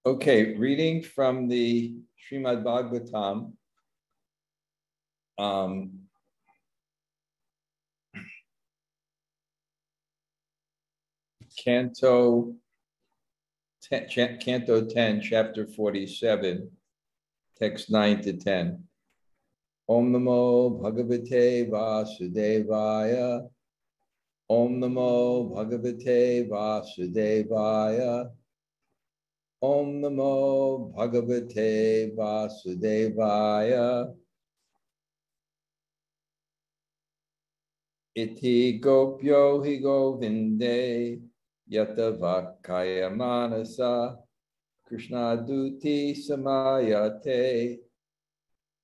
Okay, reading from the Śrīmad-Bhāgavatam Canto 10, chapter 47, text 9 to 10. Om Namo Bhagavate Vasudevaya. Om Namo Bhagavate Vasudevaya. Om Namo Bhagavate Vasudevaya. Iti gopyo hi govinde gata-vāk-kāya-mānasāḥ kṛṣṇa-dūte samāyāte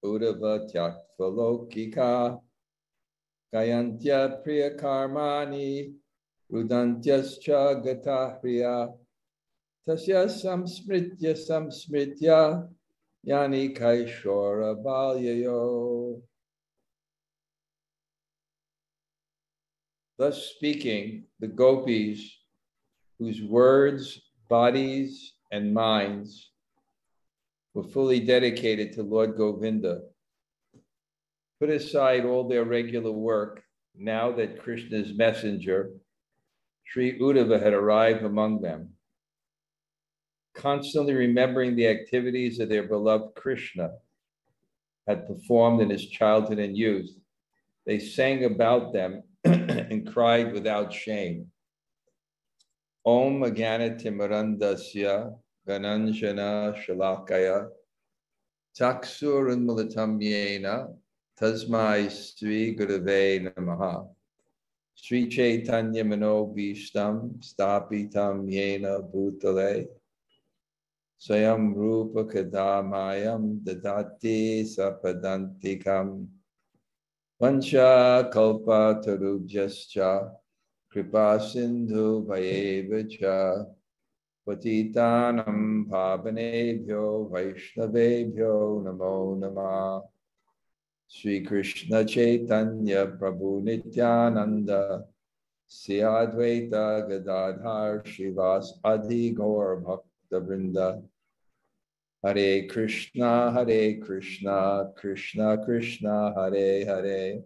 uddhave tyakta-laukikāḥ gāyantyaḥ prīya-karmāṇi rudantyaś gata-hriyaḥ tasya samāyāte yāni kaiśora-bālyayoḥ. Thus speaking, the gopīs, whose words, bodies, and minds were fully dedicated to Lord Govinda, put aside all their regular work now that Krishna's messenger, Śrī Uddhava, had arrived among them. Constantly remembering the activities of their beloved Krishna had performed in his childhood and youth, they sang about them and cried without shame. Om agyanatimirandasya gananjana shalakaya taksurunmulatam yena tasmai Śrī Uddhave namaha Sri Chaitanya manobhishtam stapitam yena bhutale Swayam rupa kadamayam dadati sapadantikam Vancha kalpa tarubhyascha kripa sindhu vayevacha patitanam pavanebhyo vaishnavebhyo namo namah. Sri Krishna Chaitanya Prabhu Nityananda Sri Advaita Gadadhar Shivas Adi Gaur Bhakta Vrinda. Hare Krishna, Krishna Krishna, Hare Hare,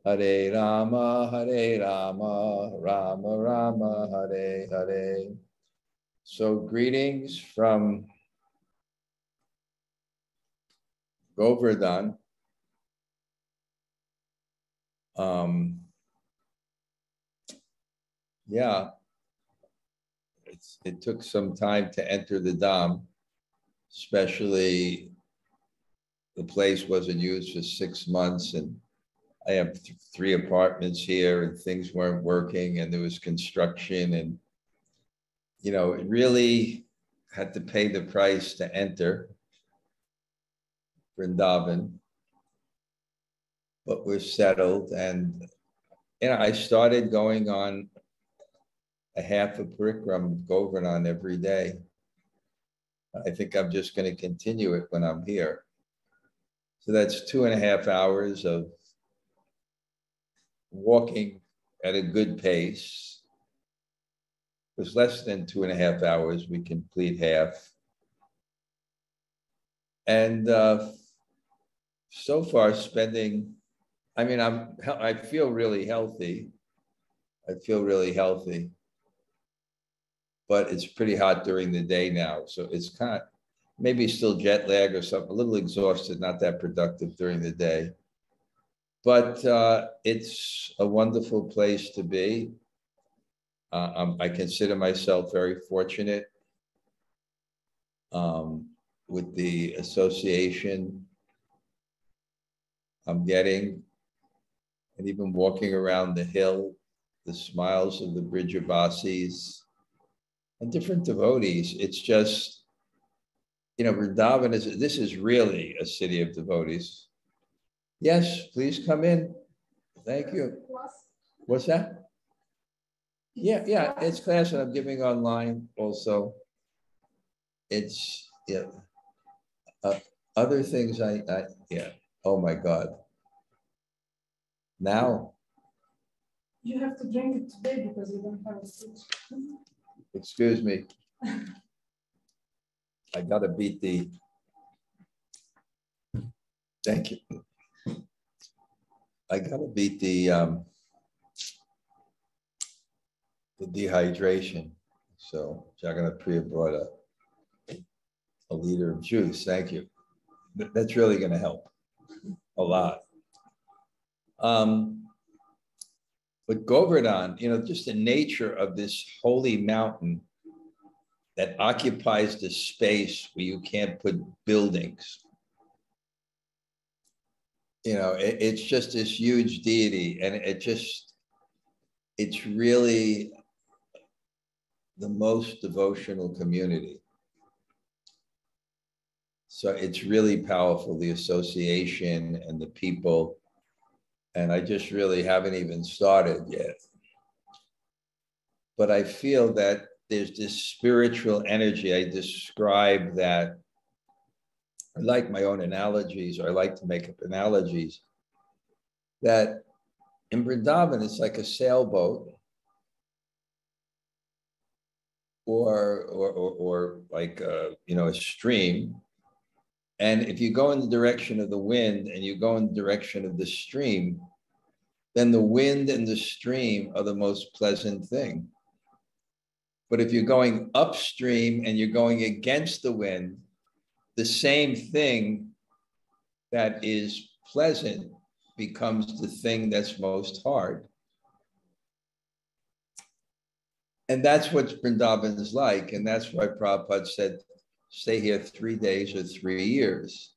Hare Rama, Rama Rama, Hare Hare. So greetings from Govardhan. It took some time to enter the Dham. Especially the place wasn't used for 6 months, and I have 3 apartments here, and things weren't working, and there was construction, and it really had to pay the price to enter Vrindavan. But we're settled, and I started going on a half a parikram Govardhan every day. I think I'm just going to continue it when I'm here. So that's 2.5 hours of walking at a good pace. It was less than 2.5 hours. We complete half. And so far spending, I feel really healthy. But it's pretty hot during the day now. So it's kind of maybe still jet lag or something, a little exhausted, not that productive during the day. But it's a wonderful place to be. I consider myself very fortunate with the association I'm getting, and even walking around the hill, the smiles of the Brijavasis, and different devotees. It's just, Vrindavan this is really a city of devotees. Yes, please come in. Thank you. What's that? Yeah, it's class that I'm giving online also. It's, other things oh my God. Now. You have to drink it today because you don't have a switch. Excuse me. I got to beat the, thank you. I got to beat the dehydration. So Jagannath-priya brought a liter of juice. Thank you. That's really going to help a lot. But Govardhan, just the nature of this holy mountain that occupies the space where you can't put buildings. It's just this huge deity, and it's really the most devotional community. So it's really powerful, the association and the people. And I just really haven't even started yet. But I feel that there's this spiritual energy. I describe that. I like my own analogies, or I like to make up analogies, that in Vrindavan, it's like a sailboat or like a stream. And if you go in the direction of the wind and you go in the direction of the stream, then the wind and the stream are the most pleasant thing. But if you're going upstream and you're going against the wind, the same thing that is pleasant becomes the thing that's most hard. And that's what Vrindavan is like. And that's why Prabhupada said, stay here 3 days or 3 years.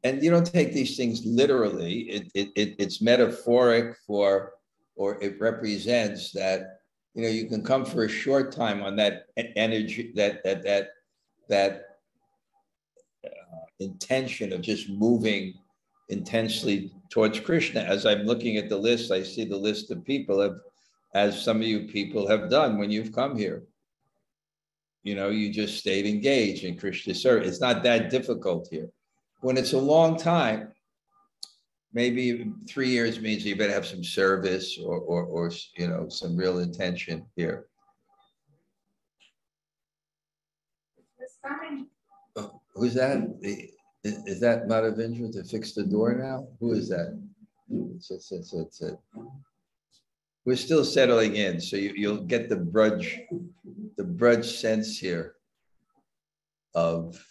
And you don't take these things literally. It's metaphoric or it represents that, you can come for a short time on that energy, that intention of just moving intensely towards Krishna. As I'm looking at the list, I see the list of people as some of you people have done when you've come here. You just stayed engaged in Krishna service. It's not that difficult here. When it's a long time, maybe 3 years means you better have some service or some real intention here. Who's that? Is that Madhavendra to fix the door now? Who is that? It's it. We're still settling in, so you'll get the brudge sense here of.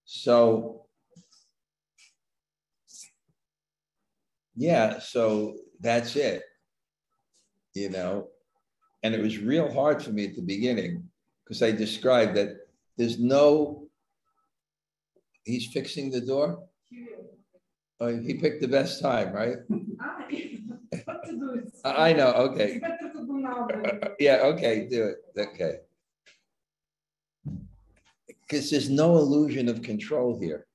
So, yeah, so that's it, and it was real hard for me at the beginning because I described that there's he's fixing the door. Oh, he picked the best time, right? I know, okay. Yeah, okay, do it, okay. Because there's no illusion of control here.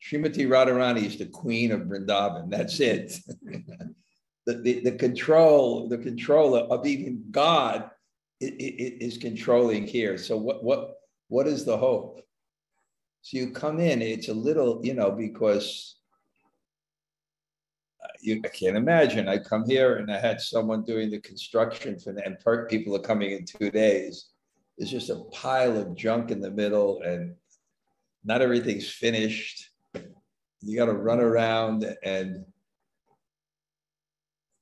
Srimati Radharani is the queen of Vrindavan. That's it. the control of even God is controlling here. So what is the hope? So you come in, it's a little, because I can't imagine. I come here and I had someone doing the construction for them, and people are coming in 2 days. There's just a pile of junk in the middle and not everything's finished. You got to run around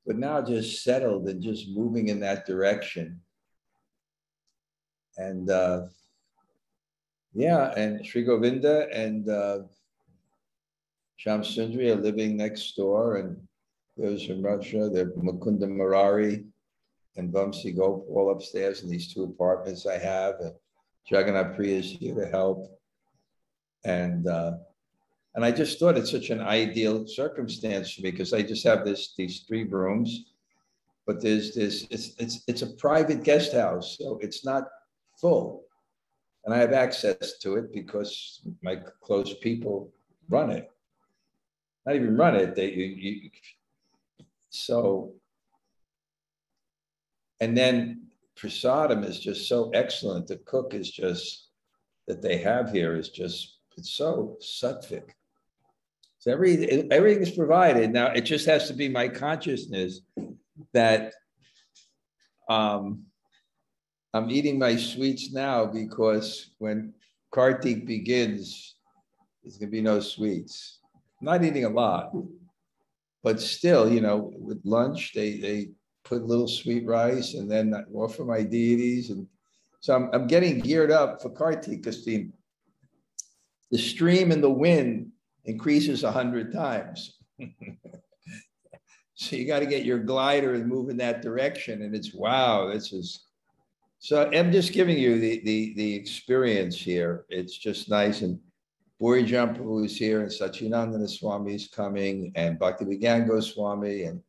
but now just settled and just moving in that direction. And and Sri Govinda and Shyam Sundari are living next door, and those from Russia, they're Mukunda Murari and Vamsi Gopal upstairs in these 2 apartments I have. And Jagannath-priya is here to help. And I just thought it's such an ideal circumstance for me because I just have these 3 rooms, but there's this, it's a private guest house, so it's not full. And I have access to it because my close people run it. Not even run it, and then prasadam is just so excellent. The cook is just, that they have here is just, it's so sattvic. So everything is provided. Now it just has to be my consciousness that I'm eating my sweets now because when Kartik begins, there's going to be no sweets. I'm not eating a lot, but still, you know, with lunch, they put a little sweet rice and then I offer my deities. And so I'm getting geared up for Kartik because the stream in the wind increases 100 times. So you got to get your glider and move in that direction. And it's, wow, this is, so I'm just giving you the experience here. It's just nice. And Bhurijan Prabhu is here and Satchidananda Swami is coming and Bhaktivedanta Goswami. And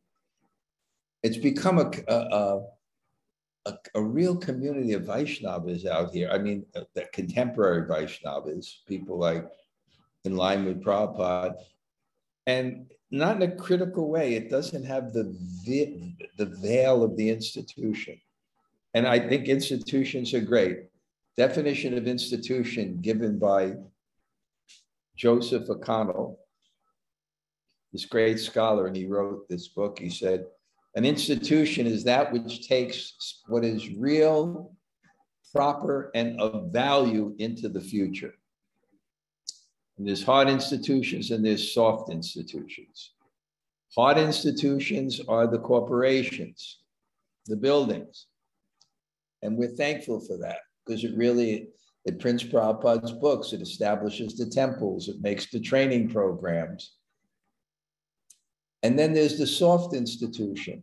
it's become a real community of Vaishnavas out here. I mean, the contemporary Vaishnavas, people like in line with Prabhupada. And not in a critical way. It doesn't have the veil of the institution. And I think institutions are great. Definition of institution given by Joseph O'Connell, this great scholar, and he wrote this book. He said, an institution is that which takes what is real, proper, and of value into the future. And there's hard institutions and there's soft institutions. Hard institutions are the corporations, the buildings. And we're thankful for that because it prints Prabhupada's books, it establishes the temples, it makes the training programs. And then there's the soft institution.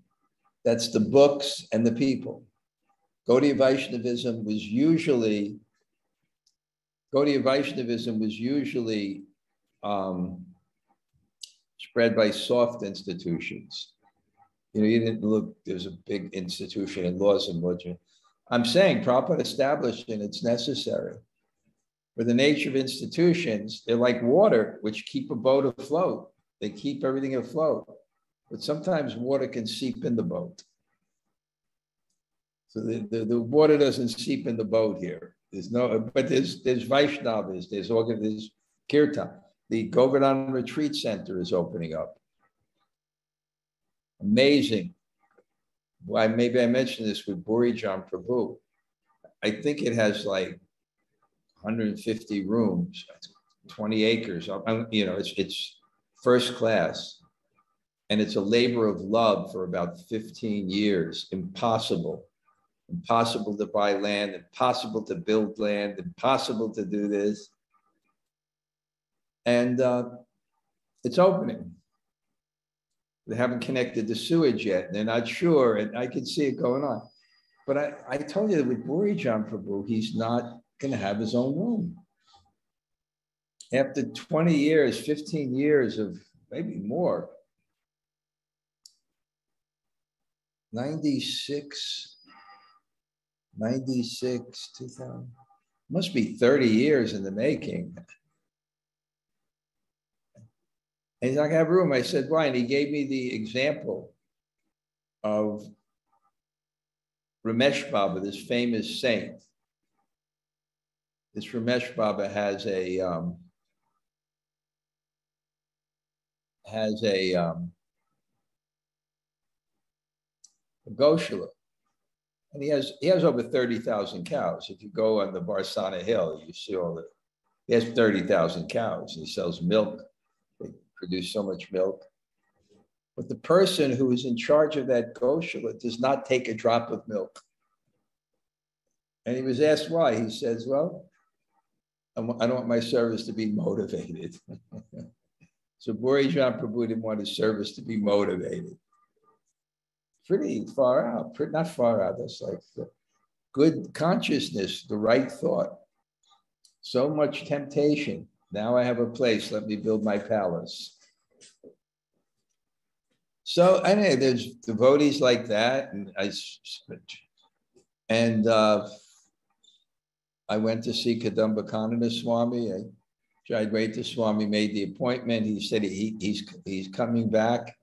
That's the books and the people. Gaudiya Vaishnavism was usually spread by soft institutions. You know, you didn't look, there's a big institution in laws and Mudra. I'm saying Prabhupada established and it's necessary. For the nature of institutions, they're like water, which keep a boat afloat. They keep everything afloat. But sometimes water can seep in the boat. So the water doesn't seep in the boat here. There's Vaishnavas, there's Kirtan. The Govardhan Retreat Center is opening up. Amazing. Why, maybe I mentioned this with Bhurijan Prabhu. I think it has like 150 rooms, 20 acres. You know, it's first class. And it's a labor of love for about 15 years. Impossible. Impossible to buy land, impossible to build land, impossible to do this. And it's opening. They haven't connected the sewage yet. They're not sure, and I can see it going on. But I told you that with Bhurijan Prabhu, he's not going to have his own room. After 20 years, 15 years of maybe more, 96, 2000, must be 30 years in the making. And he's not gonna have room. I said, why? And he gave me the example of Ramesh Baba, this famous saint. This Ramesh Baba has a Goshala. And he has over 30,000 cows. If you go on the Barsana Hill, you see all the, he has 30,000 cows. He sells milk. They produce so much milk. But the person who is in charge of that Goshala does not take a drop of milk. And he was asked why. He says, well, I don't want my service to be motivated. So Bhurijan Prabhu didn't want his service to be motivated. Pretty far out, not far out, that's like the good consciousness, the right thought. So much temptation. Now I have a place, let me build my palace. So anyway, there's devotees like that. And I went to see Kadamba Swami. Jayadvaita Swami made the appointment. He said he's coming back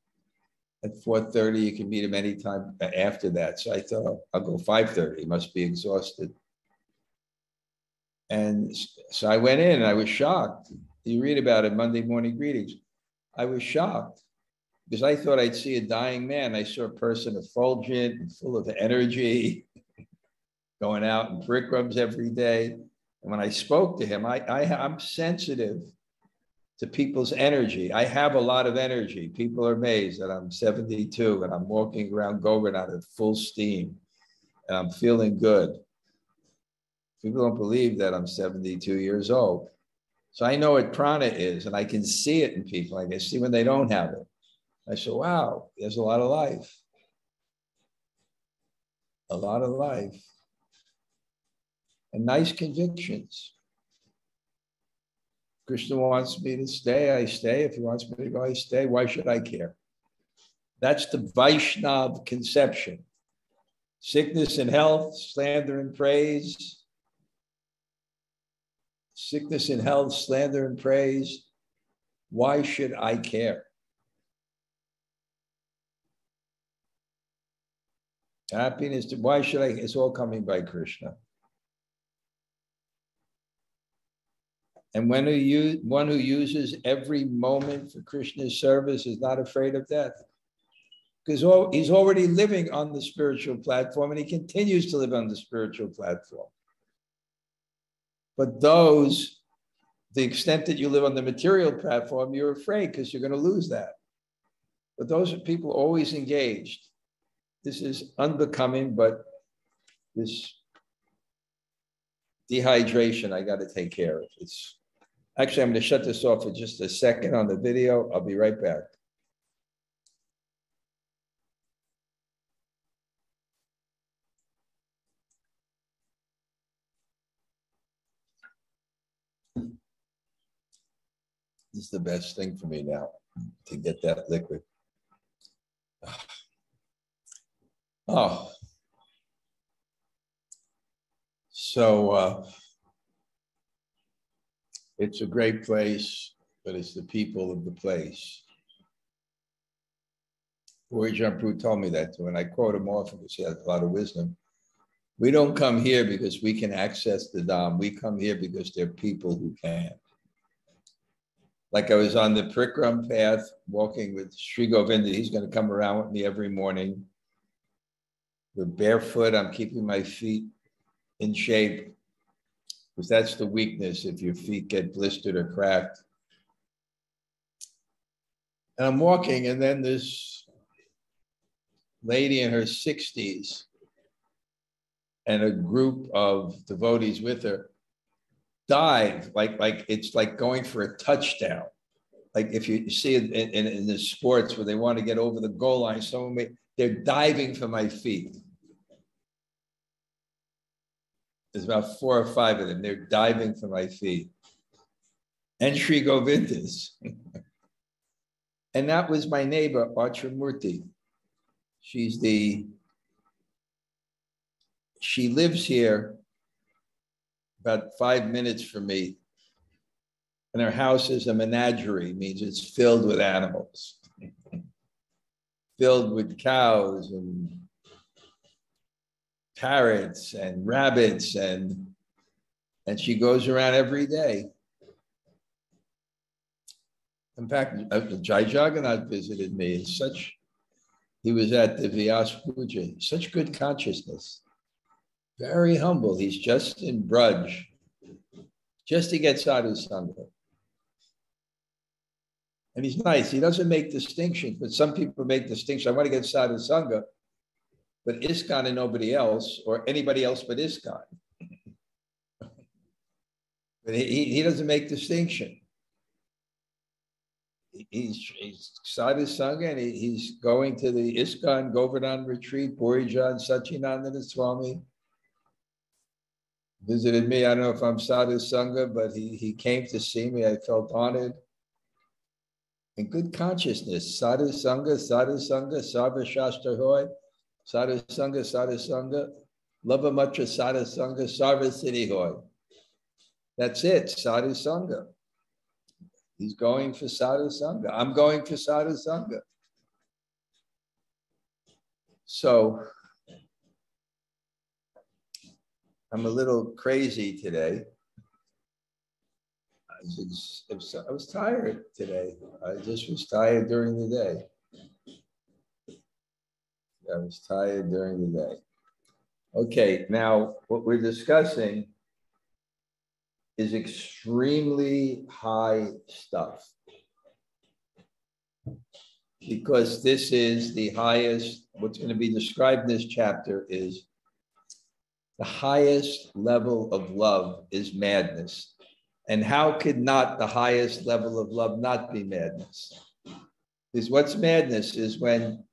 at 4:30. You can meet him anytime after that. So I thought, I'll go 5:30. He must be exhausted. And so I went in and I was shocked. You read about it, Monday morning greetings. I was shocked because I thought I'd see a dying man. I saw a person effulgent and full of energy. going out in parikrams every day. And when I spoke to him, I'm sensitive to people's energy. I have a lot of energy. People are amazed that I'm 72 and I'm walking around Govindha at full steam and I'm feeling good. People don't believe that I'm 72 years old. So I know what prana is, and I can see it in people. I can see when they don't have it. I say, wow, there's a lot of life. A lot of life. And nice convictions. Krishna wants me to stay, I stay. If he wants me to go, I stay. Why should I care? That's the Vaishnava conception. Sickness and health, slander and praise. Sickness and health, slander and praise. Why should I care? Happiness, why should I? It's all coming by Krishna. And one who uses every moment for Krishna's service is not afraid of death. Because he's already living on the spiritual platform and he continues to live on the spiritual platform. But the extent that you live on the material platform, you're afraid because you're going to lose that. But those are people always engaged. This is unbecoming, but this dehydration, I got to take care of. Actually, I'm going to shut this off for just a second on the video. I'll be right back. This is the best thing for me now, to get that liquid. Oh. So it's a great place, but it's the people of the place. Bhurijan Prabhu told me that too, and I quote him often because he has a lot of wisdom. We don't come here because we can access the Dham. We come here because there are people who can. Like I was on the Prikram path walking with Sri Govinda. He's going to come around with me every morning. We're barefoot. I'm keeping my feet in shape because that's the weakness if your feet get blistered or cracked. And I'm walking, and then this lady in her 60s and a group of devotees with her dive like it's like going for a touchdown. Like if you see it in the sports where they want to get over the goal line, they're diving for my feet. There's about 4 or 5 of them. They're diving for my feet. And Sri Govinda's. And that was my neighbor, Archamurti. She lives here about 5 minutes from me. And her house is a menagerie, means it's filled with animals. Filled with cows and parrots and rabbits, and she goes around every day. In fact, Jai Jagannath visited me. He was at the Vyas Puja, such good consciousness. Very humble. He's just in Braj, just to get sadhu sangha. And he's nice. He doesn't make distinctions, but some people make distinctions. I want to get sadhu sangha, but ISKCON and nobody else, or anybody else but ISKCON. But he doesn't make distinction. He's sadhu sangha, and he's going to the ISKCON Govardhan retreat. Bhurijan Sachinandana Swami visited me. I don't know if I'm sadhu sangha, but he came to see me. I felt honored. In good consciousness, sadhu sangha, sarva shastra hoy, sadhu sangha, lavamatra sadhu sangha, sarva siddhi hoy. That's it, sadhu sangha. He's going for sadhu sangha. I'm going for sadhu sangha. So I'm a little crazy today. I was tired today. I just was tired during the day. I was tired during the day. Okay, now what we're discussing is extremely high stuff, because this is the highest, what's going to be described in this chapter is the highest level of love is madness. And how could not the highest level of love not be madness? Because what's madness is when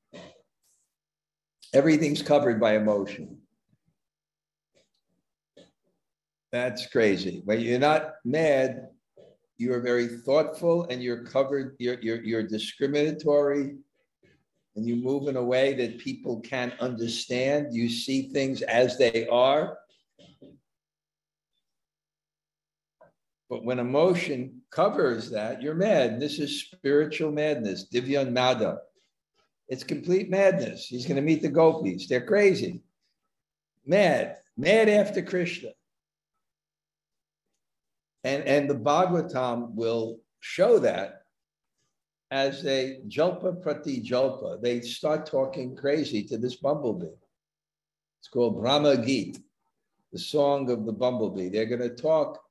everything's covered by emotion. That's crazy. When you're not mad, you are very thoughtful and you're covered, you're discriminatory, and you move in a way that people can't understand. You see things as they are. But when emotion covers that, you're mad. This is spiritual madness, divyan mada. It's complete madness. He's going to meet the gopīs. They're crazy. Mad after Krishna. And the Bhagavatam will show that as they jalpa prati jalpa, they start talking crazy to this bumblebee. It's called Brahma Geet, the song of the bumblebee. They're going to talk.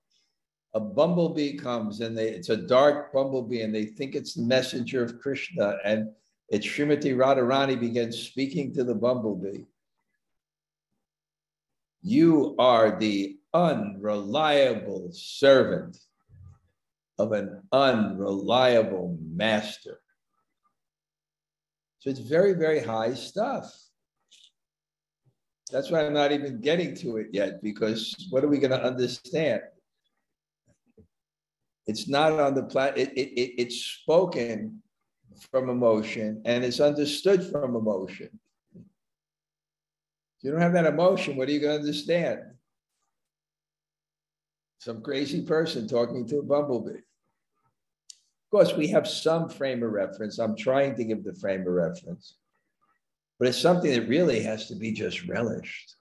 A bumblebee comes and it's a dark bumblebee and they think it's the messenger of Krishna. And it's Srimati Radharani begins speaking to the bumblebee. You are the unreliable servant of an unreliable master. So it's very, very high stuff. That's why I'm not even getting to it yet, because what are we going to understand? It's not on the it's spoken from emotion and it's understood from emotion. If you don't have that emotion, what are you going to understand? Some crazy person talking to a bumblebee. Of course, we have some frame of reference. I'm trying to give the frame of reference, but it's something that really has to be just relished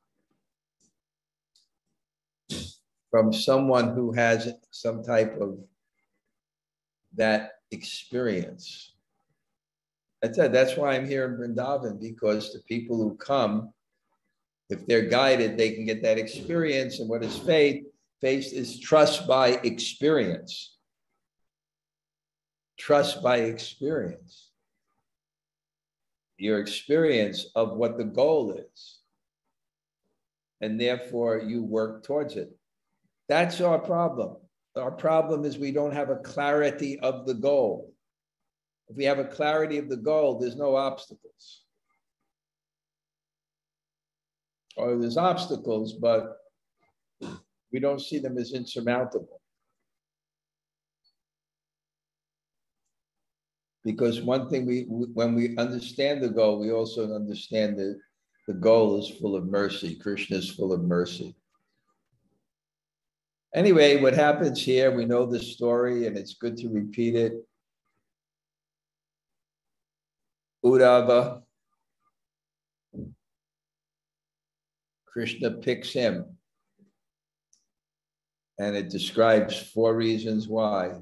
from someone who has some type of that experience. I said, that's why I'm here in Vrindavan, because the people who come, if they're guided, they can get that experience. And what is faith? Faith is trust by experience. Trust by experience. Your experience of what the goal is. And therefore you work towards it. That's our problem. Our problem is we don't have a clarity of the goal. If we have a clarity of the goal, there's no obstacles. Or there's obstacles, but we don't see them as insurmountable. Because one thing, when we understand the goal, we also understand that the goal is full of mercy. Krishna is full of mercy. Anyway, what happens here, we know the story and it's good to repeat it. Uddhava, Krishna picks him. And it describes 4 reasons why.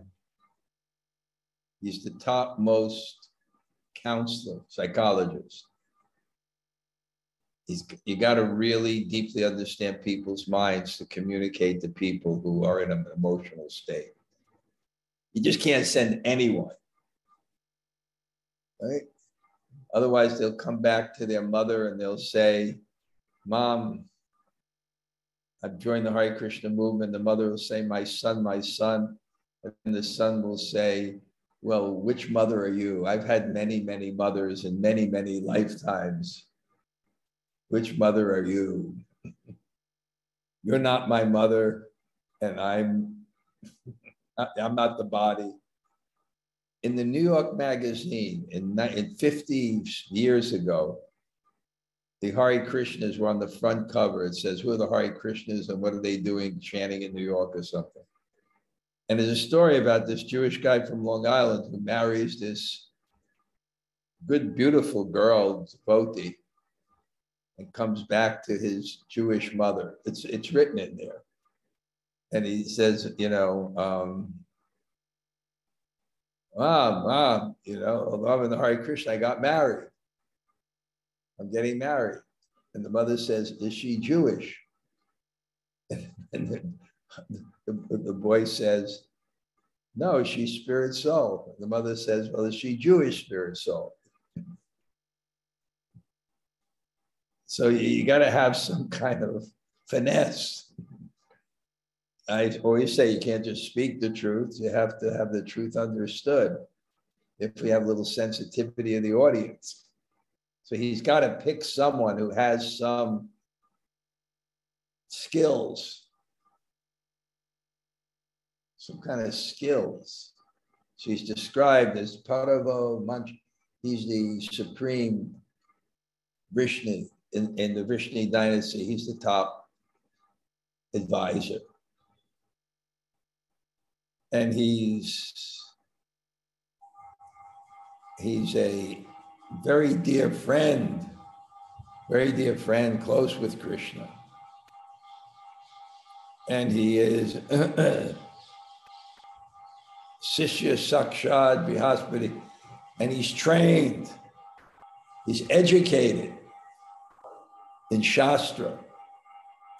He's the topmost counselor, psychologist. You got to really deeply understand people's minds to communicate to people who are in an emotional state. You just can't send anyone, right? Otherwise, they'll come back to their mother and they'll say, Mom, I've joined the Hare Krishna movement. The mother will say, my son, my son. And the son will say, well, which mother are you? I've had many, many mothers in many, many lifetimes. Which mother are you? You're not my mother, and I'm not the body. In the New York Magazine, in 50 years ago, the Hare Krishnas were on the front cover. It says, who are the Hare Krishnas and what are they doing chanting in New York or something? And there's a story about this Jewish guy from Long Island who marries this good, beautiful girl, devotee, and comes back to his Jewish mother. It's written in there. And he says, you know, Mom, you know, although I'm in the Hare Krishna, I got married. I'm getting married. And the mother says, is she Jewish? And the boy says, no, she's spirit soul. The mother says, well, is she Jewish spirit soul? So you got to have some kind of finesse. I always say you can't just speak the truth. You have to have the truth understood. If we have a little sensitivity in the audience. So he's got to pick someone who has some skills, some kind of skills. She's described as Paravo Manch. He's the supreme Vrishni in the Vrishni dynasty. He's the top advisor. And he's a very dear friend, close with Krishna. And he is Sishya Sakshad Brihaspati, and he's trained, he's educated in Shastra.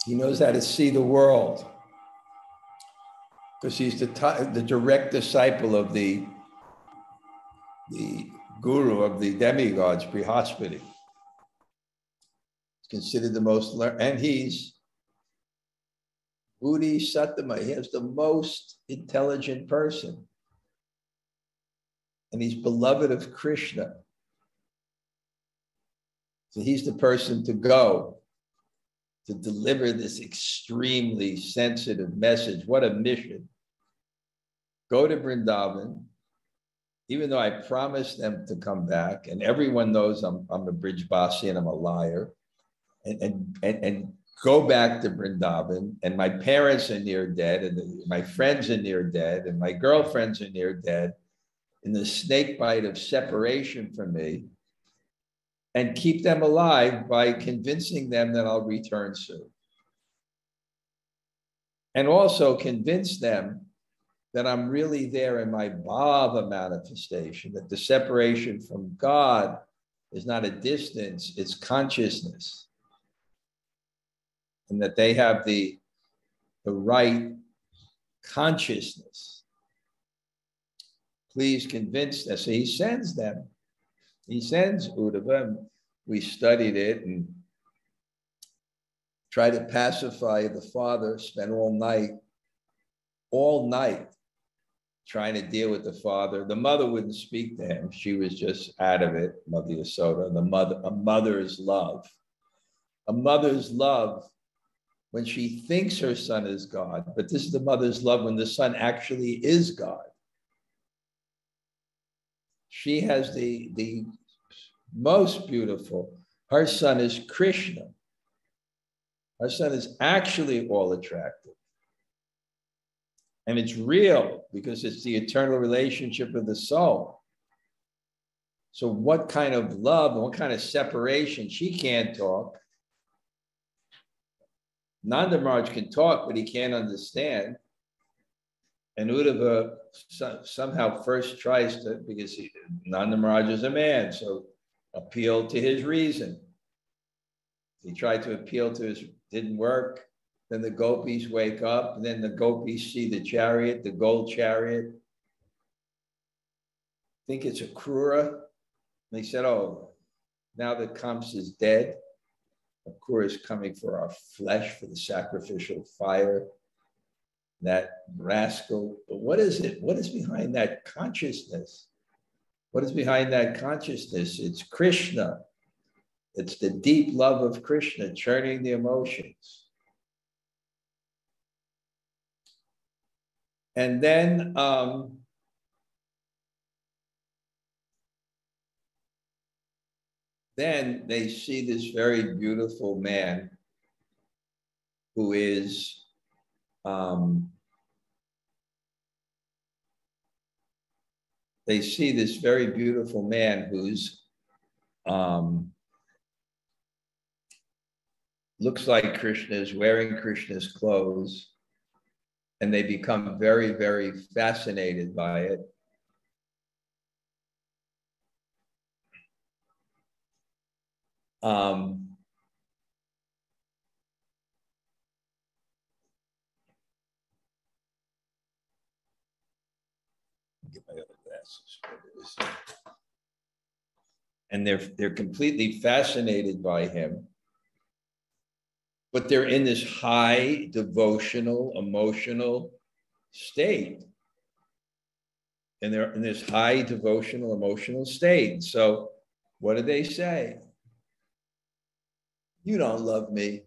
He knows how to see the world because he's the direct disciple of the guru of the demigods, Brihaspati. He's considered the most learned, and he's Buddhi Sattama. He has the most intelligent person. And he's beloved of Krishna. So he's the person to go to deliver this extremely sensitive message. What a mission. Go to Vrindavan, even though I promised them to come back, and everyone knows I'm a Brijbasi and I'm a liar, and go back to Vrindavan, and my parents are near dead, and my friends are near dead, and my girlfriends are near dead, in the snake bite of separation from me, and keep them alive by convincing them that I'll return soon. And also convince them that I'm really there in my bhava manifestation, that the separation from God is not a distance, it's consciousness. And that they have the right consciousness. Please convince them. So he sends them. He sends Uddhava. We studied it and tried to pacify the father, spent all night trying to deal with the father. The mother wouldn't speak to him. She was just out of it, Mother Yasoda. A mother's love. A mother's love when she thinks her son is God, but this is the mother's love when the son actually is God. She has the most beautiful. Her son is Krishna. Her son is actually all attractive. And it's real because it's the eternal relationship of the soul. So what kind of love and what kind of separation? She can't talk. Nanda Maharaj can talk, but he can't understand. And Uddhava somehow first tries to, because Nanda Maharaj is a man, so appeal to his reason. He tried to appeal to his, didn't work. Then the gopis wake up, and then the gopis see the chariot, the gold chariot. Think it's a Krura. They said, oh, now that Kamsa is dead, Krura is coming for our flesh, for the sacrificial fire. That rascal. But what is it? What is behind that consciousness? What is behind that consciousness? It's Krishna. It's the deep love of Krishna churning the emotions. And then they see this very beautiful man who is they see this very beautiful man who's looks like Krishna, is wearing Krishna's clothes, and they become very, very fascinated by it. get my other glasses. And they're completely fascinated by him. But they're in this high devotional, emotional state. And they're in this high devotional, emotional state. So what do they say? You don't love me.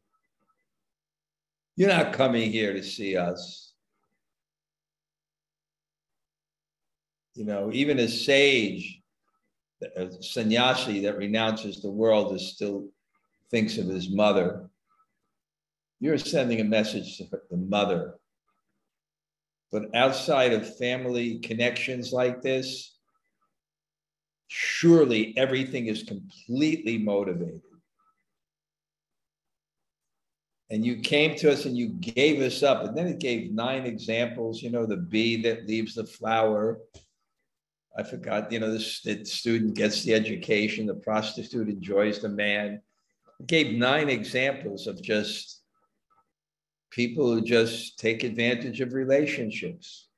You're not coming here to see us. You know, even a sage, a sannyasi that renounces the world is still thinks of his mother. You're sending a message to the mother. But outside of family connections like this, surely everything is completely motivated. And you came to us and you gave us up. And then it gave 9 examples, you know, the bee that leaves the flower. I forgot, you know, the student gets the education, the prostitute enjoys the man. It gave 9 examples of just people who just take advantage of relationships.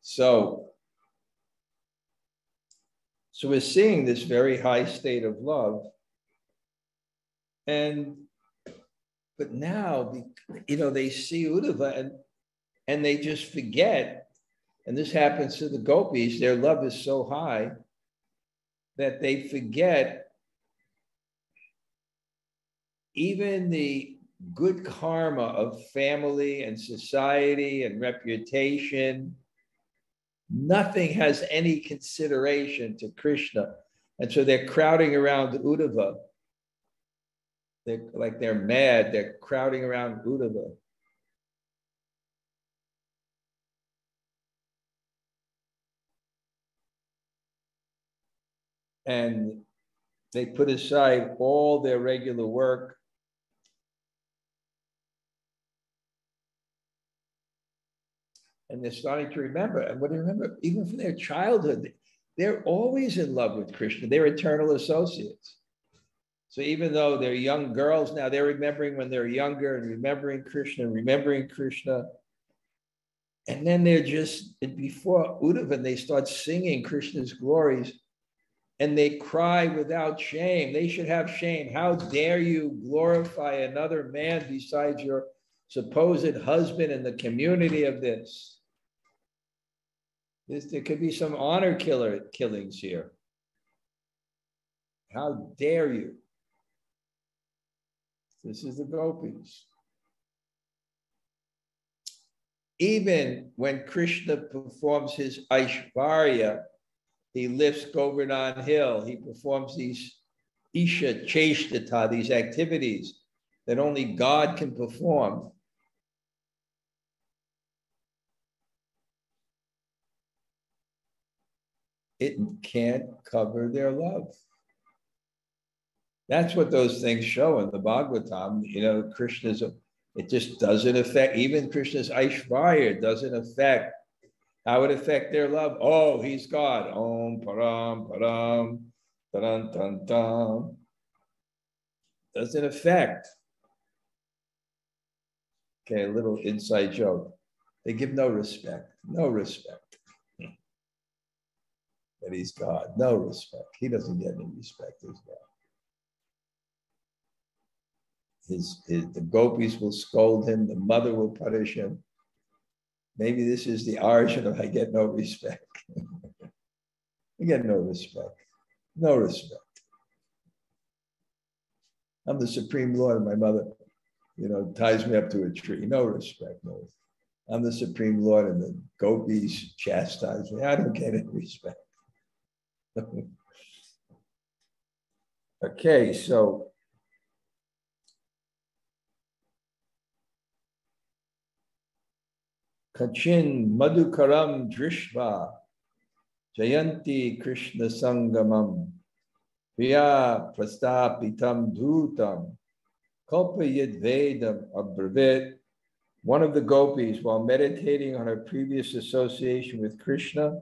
So we're seeing this very high state of love. But now, you know, they see Uddhava and they just forget. And this happens to the gopis. Their love is so high that they forget even the good karma of family and society and reputation. Nothing has any consideration to Krishna. And so they're crowding around Uddhava. They're mad. They're crowding around Uddhava. And they put aside all their regular work. And they're starting to remember. And what do you remember? Even from their childhood, they're always in love with Krishna. They're eternal associates. So even though they're young girls now, they're remembering when they're younger and remembering Krishna and remembering Krishna. And then they're just, before Uddhava, they start singing Krishna's glories and they cry without shame. They should have shame. How dare you glorify another man besides your supposed husband in the community of this? There could be some honor killings here. How dare you? This is the gopis. Even when Krishna performs his Aishvarya, he lifts Govardhan Hill, he performs these Isha Cheshtata, these activities that only God can perform. It can't cover their love. That's what those things show in the Bhagavatam. You know, Krishna's, it just doesn't affect, even Krishna's Aishvarya doesn't affect. How would it affect their love? Oh, he's God. Om Param Param Taran Tan Tan. Doesn't affect. Okay, a little inside joke. They give no respect. No respect. That he's God. No respect. He doesn't get any respect as God. The gopis will scold him, the mother will punish him. Maybe this is the origin of I get no respect. I get no respect. No respect. I'm the Supreme Lord, and my mother, you know, ties me up to a tree. No respect. No. I'm the Supreme Lord, and the gopis chastise me. I don't get any respect. Okay, so Kachin Madhukaram Drishva Jayanti Krishna Sangamam Priya Prastapitam Dhutam Kalpa Yadvedam Abravit. One of the gopis, while meditating on her previous association with Krishna,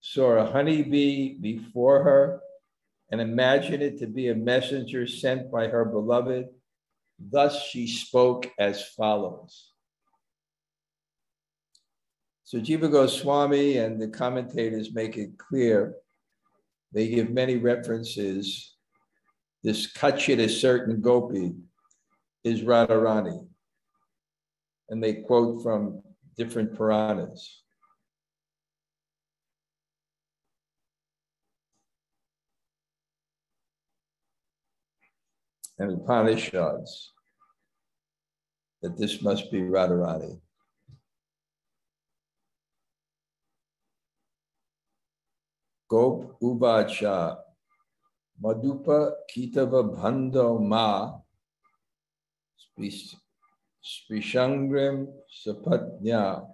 saw a honeybee before her and imagined it to be a messenger sent by her beloved. Thus she spoke as follows. So Jiva Goswami and the commentators make it clear. They give many references. This Kachit, a certain gopi, is Radharani. And they quote from different Puranas. And Upanishads, that this must be Radharani. Gop uvacha Madhupa kitava bhando ma Sprishangrim sapatnya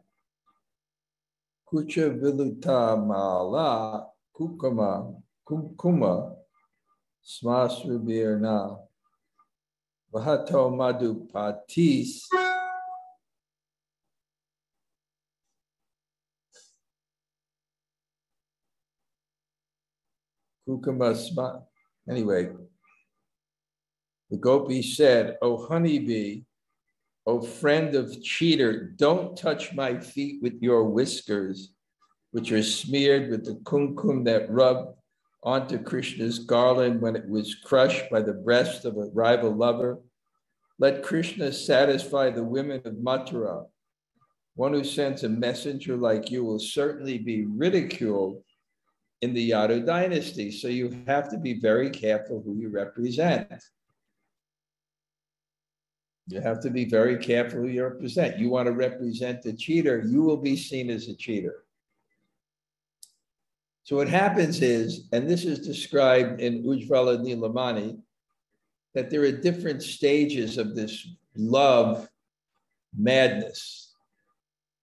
Kucha viluta mala kumkuma smasrubirna Vahato madhupatis Kukumasma. Anyway, the gopi said, "O honeybee, O friend of cheater, don't touch my feet with your whiskers, which are smeared with the kumkum that rubbed onto Krishna's garland when it was crushed by the breast of a rival lover. Let Krishna satisfy the women of Mathura. One who sends a messenger like you will certainly be ridiculed in the Yadu dynasty. So you have to be very careful who you represent. You have to be very careful who you represent. You want to represent a cheater, you will be seen as a cheater." So what happens is, and this is described in Ujjvala Nilamani, that there are different stages of this love madness.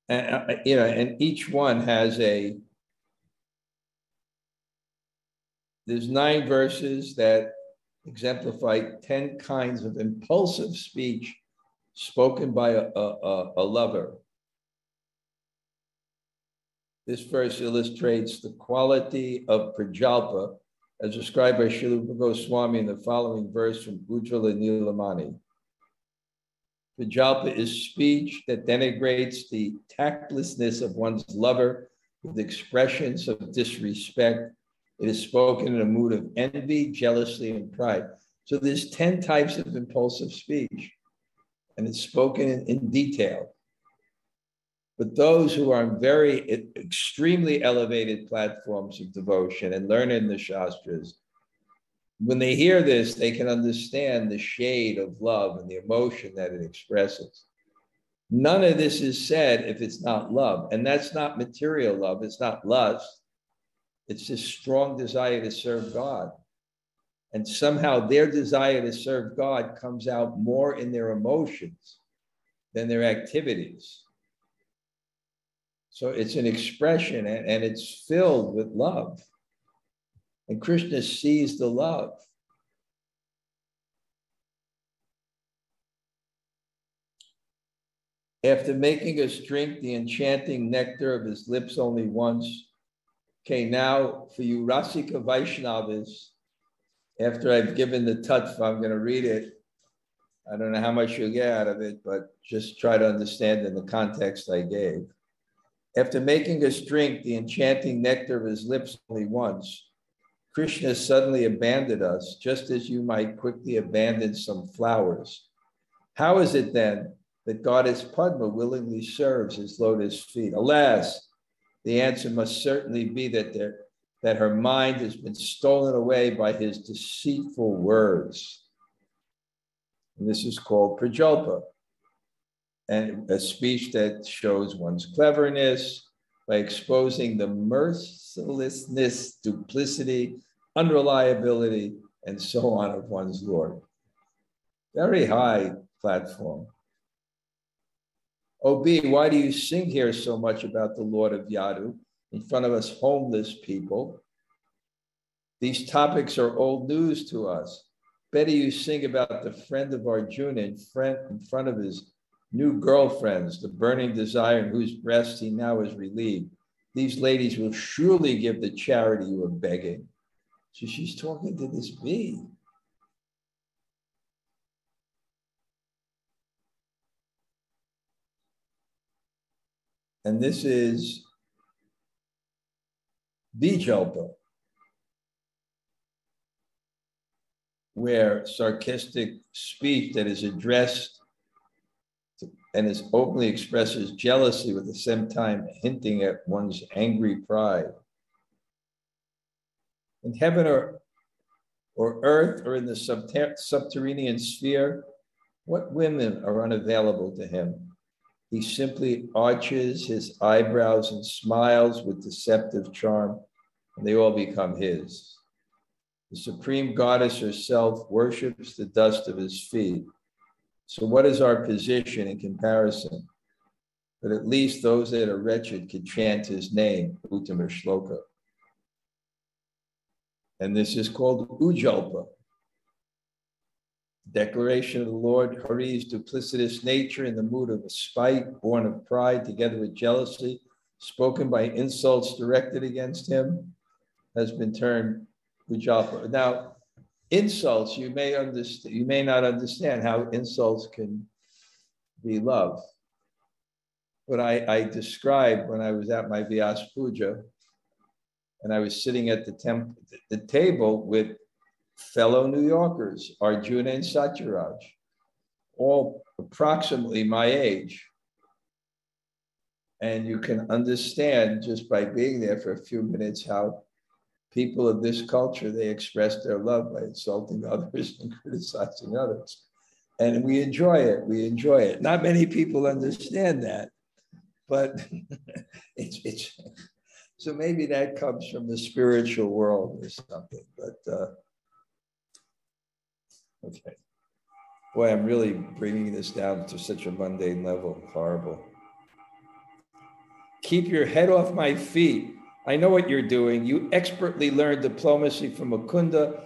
And each one has there's 9 verses that exemplify 10 kinds of impulsive speech spoken by a lover. This verse illustrates the quality of prajalpa as described by Srila Goswami in the following verse from Ujjvala Nilamani. Prajalpa is speech that denigrates the tactlessness of one's lover with expressions of disrespect. It is spoken in a mood of envy, jealousy, and pride. So there's 10 types of impulsive speech, and it's spoken in detail. But those who are on very extremely elevated platforms of devotion and learn in the Shastras, when they hear this, they can understand the shade of love and the emotion that it expresses. None of this is said if it's not love, and that's not material love. It's not lust. It's this strong desire to serve God. And somehow their desire to serve God comes out more in their emotions than their activities. So it's an expression, and it's filled with love. And Krishna sees the love. After making us drink the enchanting nectar of his lips only once, okay, now for you Rasika Vaishnavas, after I've given the tattva, I'm going to read it. I don't know how much you'll get out of it, but just try to understand in the context I gave. After making us drink the enchanting nectar of his lips only once, Krishna suddenly abandoned us, just as you might quickly abandon some flowers. How is it then that Goddess Padma willingly serves his lotus feet? Alas, the answer must certainly be that her mind has been stolen away by his deceitful words. And this is called prajalpa, and a speech that shows one's cleverness by exposing the mercilessness, duplicity, unreliability, and so on of one's Lord. Very high platform. O.B., why do you sing here so much about the Lord of Yadu in front of us homeless people? These topics are old news to us. Better you sing about the friend of Arjuna in front of his new girlfriends, the burning desire in whose breast he now is relieved. These ladies will surely give the charity you are begging. So she's talking to this bee. And this is bijalpa, where sarcastic speech that is addressed and is openly expresses jealousy with the same time hinting at one's angry pride. In heaven or earth or in the subterranean sphere, what women are unavailable to him? He simply arches his eyebrows and smiles with deceptive charm, and they all become his. The supreme goddess herself worships the dust of his feet. So what is our position in comparison? But at least those that are wretched could chant his name, Uttama Shloka. And this is called Ujjalpa. Declaration of the Lord Hari's duplicitous nature in the mood of spite, born of pride, together with jealousy, spoken by insults directed against him, has been termed Ujjalpa. Now, insults, you may not understand how insults can be love. But I described when I was at my Vyas Puja, and I was sitting at the table with fellow New Yorkers, Arjuna and Satyaraj, all approximately my age. And you can understand just by being there for a few minutes how people of this culture, they express their love by insulting others and criticizing others. And we enjoy it, we enjoy it. Not many people understand that, but it's so maybe that comes from the spiritual world or something, but okay. Boy, I'm really bringing this down to such a mundane level, horrible. Keep your head off my feet. I know what you're doing. You expertly learned diplomacy from Mukunda,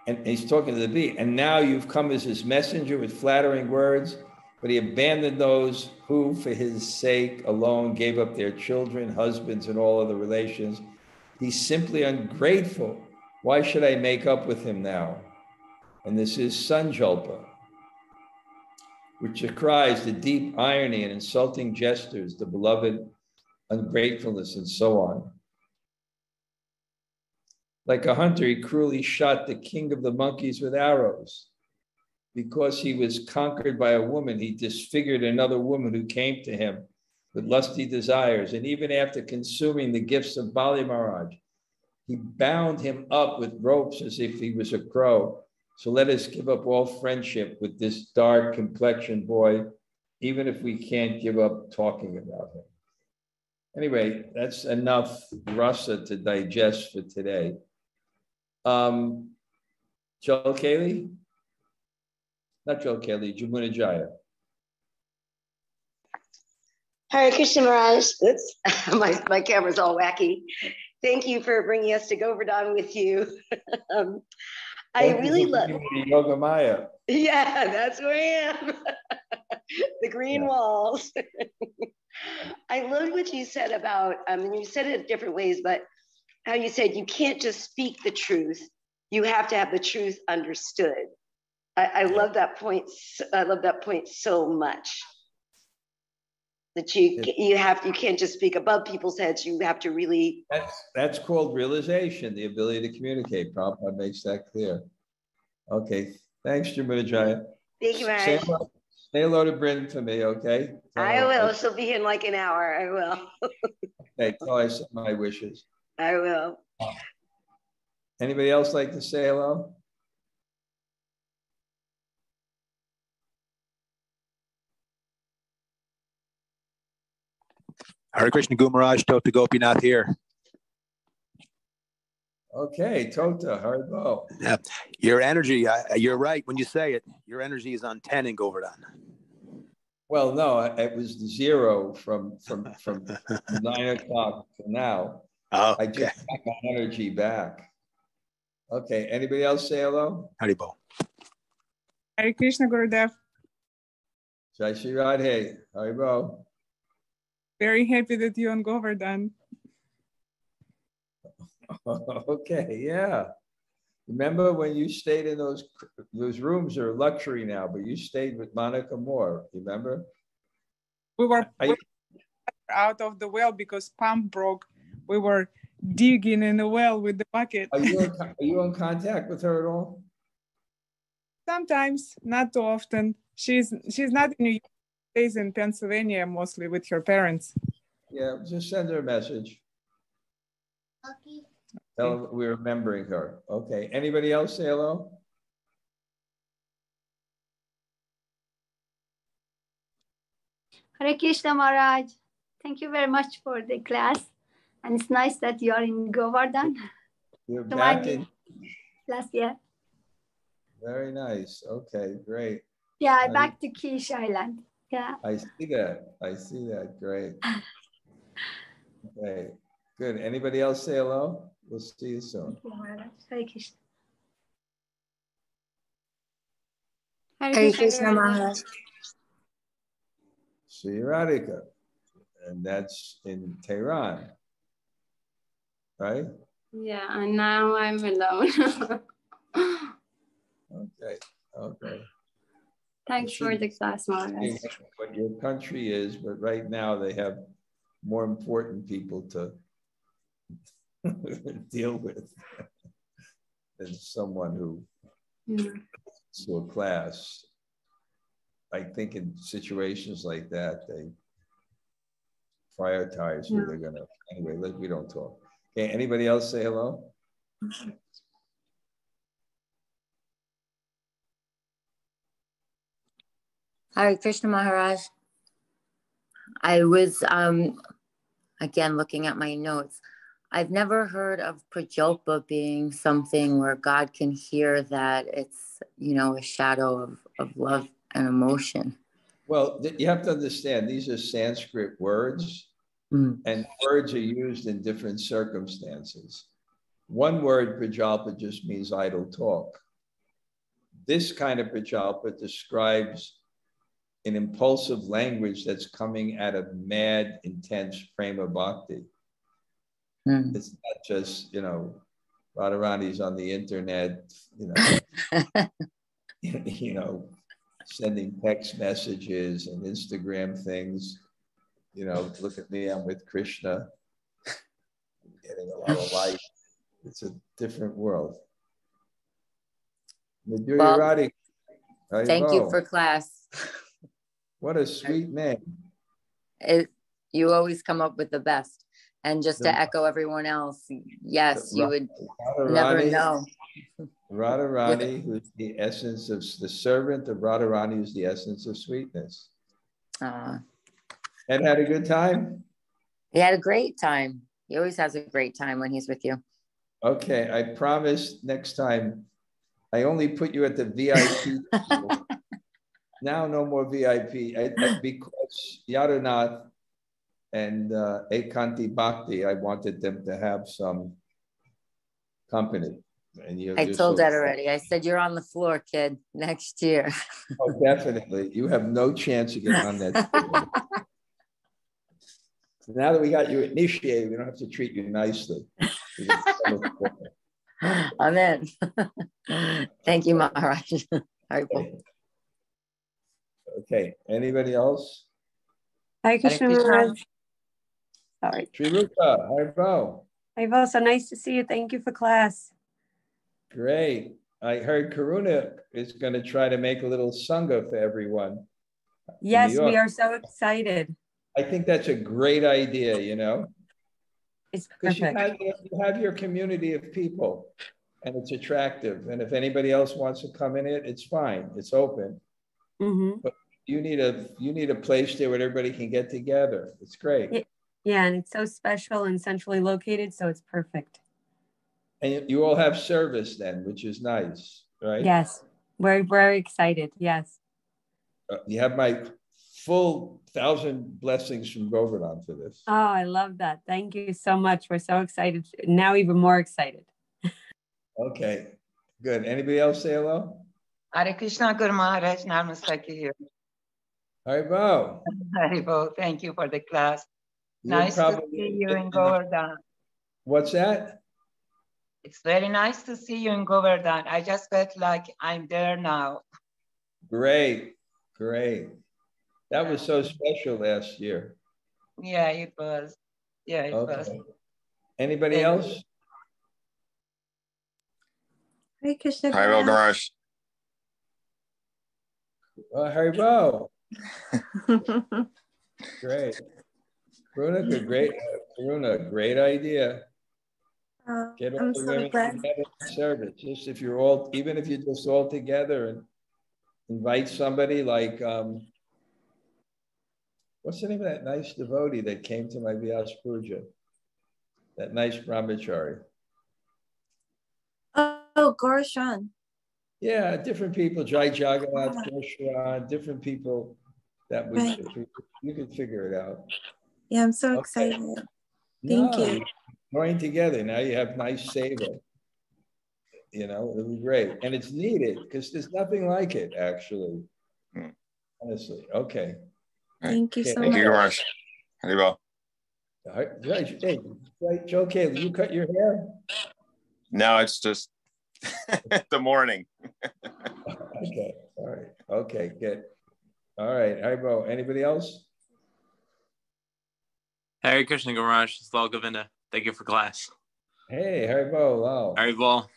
and he's talking to the bee, and now you've come as his messenger with flattering words, but he abandoned those who, for his sake alone, gave up their children, husbands, and all other relations. He's simply ungrateful. Why should I make up with him now? And this is Sanjalpa, which decries the deep irony and insulting gestures, the beloved ungratefulness, and so on. Like a hunter, he cruelly shot the king of the monkeys with arrows. Because he was conquered by a woman, he disfigured another woman who came to him with lusty desires. And even after consuming the gifts of Bali Maharaj, he bound him up with ropes as if he was a crow. So let us give up all friendship with this dark complexioned boy, even if we can't give up talking about him. Anyway, that's enough rasa to digest for today. Joel Kaylee? Not Joel Kaylee, Jamuna Jaya. Hare Krishna Maharaj. Oops, my camera's all wacky. Thank you for bringing us to Govardhan with you. I really love Yoga Maya. Yeah, that's where I am. The green walls. I loved what you said about, you said it different ways, but how you said you can't just speak the truth. You have to have the truth understood. I love that point. I love that point so much. That you can't just speak above people's heads. You have to really. That's called realization, the ability to communicate. Prabhupada makes that clear. Okay, thanks, Jamuna Jaya. Thank you, Maharaj. Say hello to Bryn for me, okay? I will. She'll be in like an hour. I will. Okay, tell I send my wishes. I will. Anybody else like to say hello? Hare Krishna Gumaraj, Tota Gopinath here. Okay, Tota, Haribo. Yeah, your energy, you're right when you say it. Your energy is on 10 in Govardhan. Well, no, it was 0 from 9 o'clock to now. Oh, okay. I just got my energy back. Okay, anybody else say hello? Haribo. Hare Krishna Gurudev. Jai Shri Radhe, Haribo. Very happy that you're on Govardhan. Okay, yeah. Remember when you stayed in those rooms are luxury now, but you stayed with Monica Moore, remember? We were out of the well because pump broke. We were digging in the well with the bucket. Are you in contact with her at all? Sometimes, not too often. She's not in New York, stays in Pennsylvania mostly with her parents. Yeah, just send her a message. Okay. Tell her we're remembering her. Okay. Anybody else say hello? Hare Krishna Maharaj. Thank you very much for the class. And it's nice that you are in Govardhan. You're back in. Last year. Very nice. Okay, great. Yeah, back to Kish Island. Yeah. I see that. I see that. Great. Okay, good. Anybody else say hello? We'll see you soon. Thank you, Maharaj. Hare Krishna. Hare Krishna Maharaj. Sri Radhika. And that's in Tehran, right? Yeah, and now I'm alone. Okay, okay. Thanks for the class, Maharaj. What your country is, but right now they have more important people to deal with than someone who to a class. I think in situations like that, they prioritize who they're gonna. Anyway, we don't talk. Okay, anybody else say hello? Hare Krishna Maharaj. I was, again, looking at my notes. I've never heard of prajalpa being something where God can hear that it's, you know, a shadow of love and emotion. Well, you have to understand, these are Sanskrit words, and words are used in different circumstances. One word, prajalpa, just means idle talk. This kind of prajalpa describes an impulsive language that's coming out of mad, intense prema bhakti. It's not just, you know, Radharani's on the internet, you know, you know, sending text messages and Instagram things. You know, look at me, I'm with Krishna. I'm getting a lot of light. It's a different world. Well, thank you for class. What a sweet name. You always come up with the best. And just to echo everyone else, yes, you would never know. Radharani, who's the essence of the servant of Radharani, who's the essence of sweetness. And had a good time? He had a great time. He always has a great time when he's with you. Okay, I promise next time, I only put you at the VIP. Now no more VIP, because Yadunath and Ekanti Bhakti, I wanted them to have some company. And I told that already. I said, you're on the floor, kid, next year. Oh, definitely. You have no chance of getting on that. So now that we got you initiated, we don't have to treat you nicely. Amen. Thank you, Maharaj. Okay. Anybody else? Hare Krishna Maharaj. Sorry. Sri Rupa, Haribo. Haribo, so nice to see you. Thank you for class. Great. I heard Karuna is going to try to make a little Sanga for everyone. Yes, we are so excited. I think that's a great idea, you know. It's perfect. You have your community of people and it's attractive. And if anybody else wants to come in it's fine. It's open. But you need a place there where everybody can get together. It's great. Yeah, and it's so special and centrally located, so it's perfect. And you all have service then, which is nice, right? Yes, we're very excited. Yes. You have my full 1,000 blessings from Govardhan for this. Oh, I love that. Thank you so much. We're so excited. Now even more excited. Okay, good. Anybody else say hello? Hare Krishna Guru Maharaj, Namaste here. Haribo. Haribo, thank you for the class. Nice to see you in Govardhan. What's that? It's very nice to see you in Govardhan. I just felt like I'm there now. Great, great. That was so special last year. Yeah, it was. Yeah, it was. Anybody else? Hare Krishna. Haribo Garage. Haribo. Great. Karuna, great idea. Get all I'm the so women glad. together in service. Just if you're all, even if you're just all together and invite somebody like, what's the name of that nice devotee that came to my Vyas Puja? That nice brahmachari. Oh, Gorshan. Yeah, different people, Jai Jagannath, Krishna, different people that we, Right. you could figure it out. Yeah, I'm so excited. Thank you. Join together. Now you have nice seva. You know, it'll be great. And it's needed because there's nothing like it, actually. Honestly. Okay. Thank you so Thank much. you, Garage. Haribo. Hey, Joe Caleb, you cut your hair? No, it's just the morning. Okay. All right. Okay, good. All right. Haribo. Anybody else? Hare Krishna Garage, it's Lord Govinda. Thank you for class. Hey, Haribo. Wow. Haribo.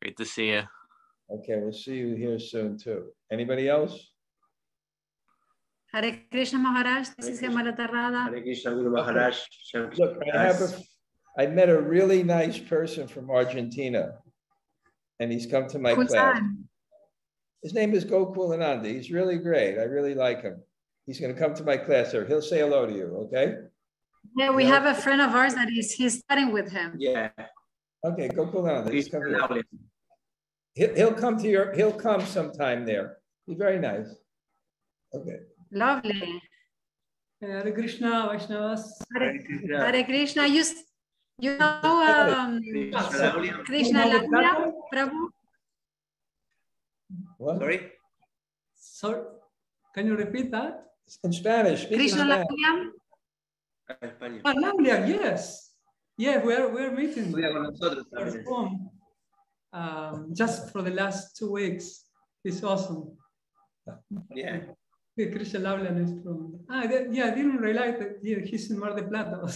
Great to see you. Okay, we'll see you here soon too. Anybody else? Hare Krishna Maharaj, this is Hemala Radha. Hare Krishna Guru Maharaj. Look, I met a really nice person from Argentina, and he's come to my class. His name is Gokulananda. He's really great. I really like him. He's going to come to my class there. He'll say hello to you, okay? Yeah, we have a friend of ours that he's studying with him. Yeah. Okay, Gokulananda. He'll come to your, he'll come sometime there. He's very nice. Okay. Lovely. Hare Krishna, Vaishnavas. Hare Krishna. You know Krishna-katha, Prabhu? What? Sorry, can you repeat that? In Spanish. Krishna-katha. Yes. Yeah, we're meeting. Just for the last 2 weeks. It's awesome. Yeah. Krishna Lavlian is from. I didn't realize that he's in Mar del Plata.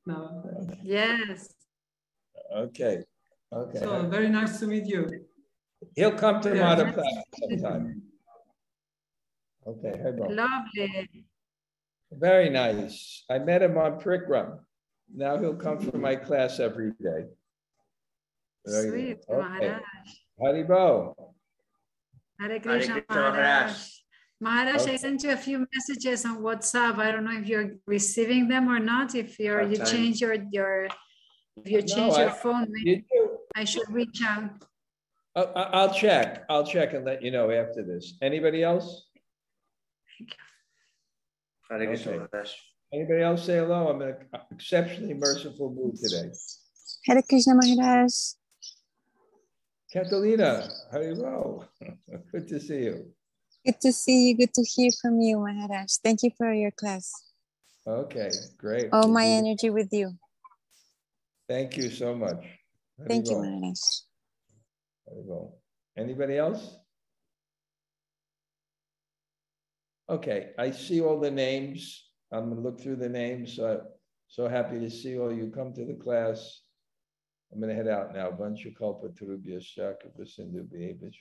No. Yes. Okay. Okay. So very nice to meet you. He'll come to Mar del Plata sometime. Okay. Lovely. Very nice. I met him on Prikram. Now he'll come for my class every day. Sweet, Maharaj. Haribo. Hare Krishna, Maharaj. Maharaj, I sent you a few messages on WhatsApp. I don't know if you're receiving them or not. If you change your phone, maybe I should reach out. I'll check. I'll check and let you know after this. Anybody else? Hare Krishna. Anybody else say hello? I'm in an exceptionally merciful mood today. Hare Krishna Maharaj. Catalina, Haribo. Good to see you. Good to see you. Good to hear from you, Maharaj. Thank you for your class. Okay, great. All my energy with you. Thank you so much. Thank you, Maharaj. Anybody else? Okay, I see all the names. I'm going to look through the names. So happy to see all you come to the class. I'm going to head out now. Vancha kalpa tarubhyascha kripa sindhu bheva